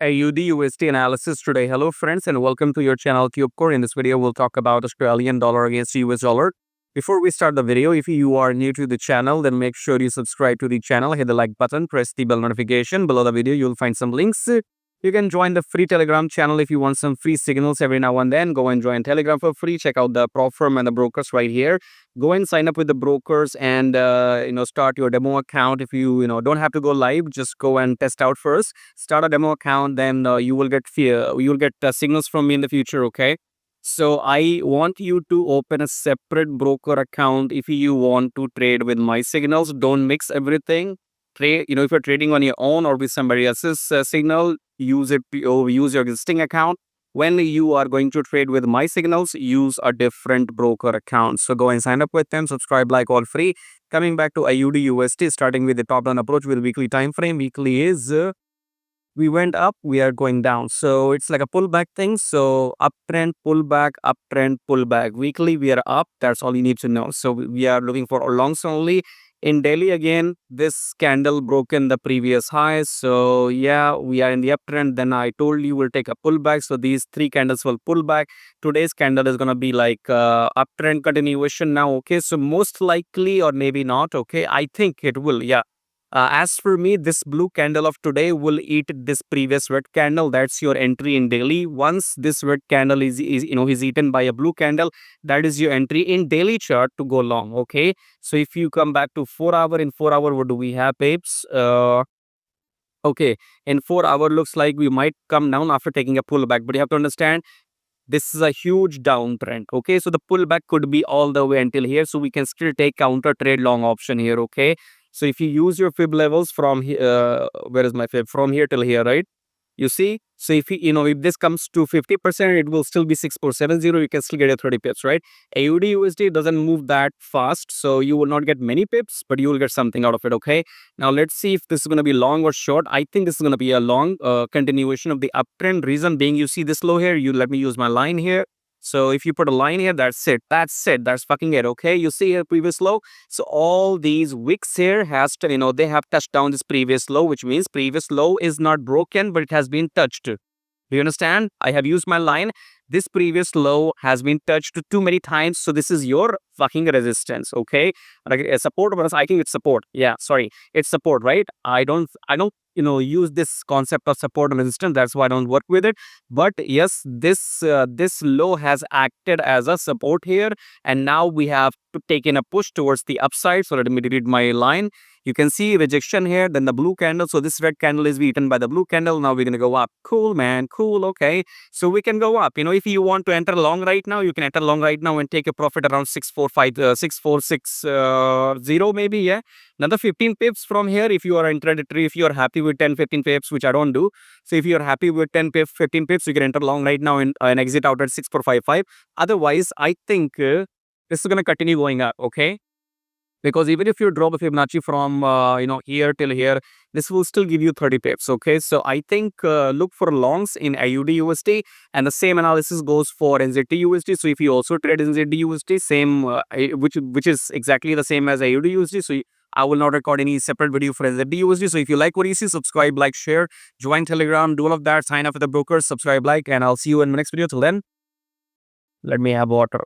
AUDUSD analysis today. Hello friends and welcome to your channel TubeCore. In this video, we'll talk about Australian dollar against US dollar. Before we start the video, if you are new to the channel, then make sure you subscribe to the channel, hit the like button, press the bell notification. Below the video, you'll find some links. You can join the free Telegram channel if you want some free signals every now and then. Go and join Telegram for free. Check out the prop firm and the brokers right here. Go and sign up with the brokers and start your demo account. If you don't have to go live, just go and test out first. Start a demo account, then you will get signals from me in the future. Okay. So I want you to open a separate broker account if you want to trade with my signals. Don't mix everything. Trade, if you're trading on your own or with somebody else's signal, use your existing account. When you are going to trade with my signals, use a different broker account. So go and sign up with them, subscribe, like, all free. Coming back to AUDUSD, starting with the top down approach with weekly time frame. Weekly is we went up, we are going down, so it's like a pullback thing. So uptrend, pullback, uptrend, pullback. Weekly we are up. That's all you need to know. So we are looking for longs only. In daily, again, this candle broken the previous high. So yeah, we are in the uptrend. Then I told you we'll take a pullback. So these three candles will pull back. Today's candle is going to be like uptrend continuation now. Okay, so most likely or maybe not. Okay, I think it will. Yeah. As for me, this blue candle of today will eat this previous red candle. That's your entry in daily. Once this red candle is eaten by a blue candle, that is your entry in daily chart to go long. Okay. So if you come back to 4 hour, in 4 hour, what do we have, babes? Okay. In 4 hour, looks like we might come down after taking a pullback. But you have to understand, this is a huge downtrend. Okay, so the pullback could be all the way until here, so we can still take counter trade long option here. Okay, so if you use your fib levels from here, where is my fib? From here till here, right? You see, so if if this comes to 50%, it will still be 6470. You can still get a 30 pips, right? AUD/USD doesn't move that fast, so you will not get many pips, but you will get something out of it. Okay, now let's see if this is going to be long or short. I think this is going to be a long continuation of the uptrend. Reason being, you see this low here. Let me use my line here. So if you put a line here, that's it. That's fucking it. Okay, you see here previous low. So all these wicks here has to, they have touched down this previous low, which means previous low is not broken, but it has been touched. Do you understand? I have used my line. This previous low has been touched too many times. So this is your fucking resistance. Okay, like support, but I think it's support. Yeah, sorry, it's support, right? I don't use this concept of support and resistance. That's why I don't work with it. But yes, this low has acted as a support here, and now we have to take in a push towards the upside. So let me delete my line. You can see rejection here, then the blue candle. So this red candle is eaten by the blue candle. Now we're going to go up. Cool, man. Cool. Okay. So we can go up. If you want to enter long right now, you can enter long right now and take a profit around 64660 maybe. Yeah. Another 15 pips from here if you are intraday, if you are happy with 10-15 pips, which I don't do. So if you are happy with 10-15 pips, you can enter long right now and exit out at 6455. Otherwise, I think this is going to continue going up. Okay. Because even if you drop a Fibonacci from here till here, this will still give you 30 pips. Okay, so I think look for longs in AUD/USD, and the same analysis goes for NZD/USD. So if you also trade NZD/USD, same which is exactly the same as AUD/USD. So I will not record any separate video for NZD/USD. So if you like what you see, subscribe, like, share, join Telegram, do all of that, sign up with the brokers, subscribe, like, and I'll see you in the next video. Till then, let me have water.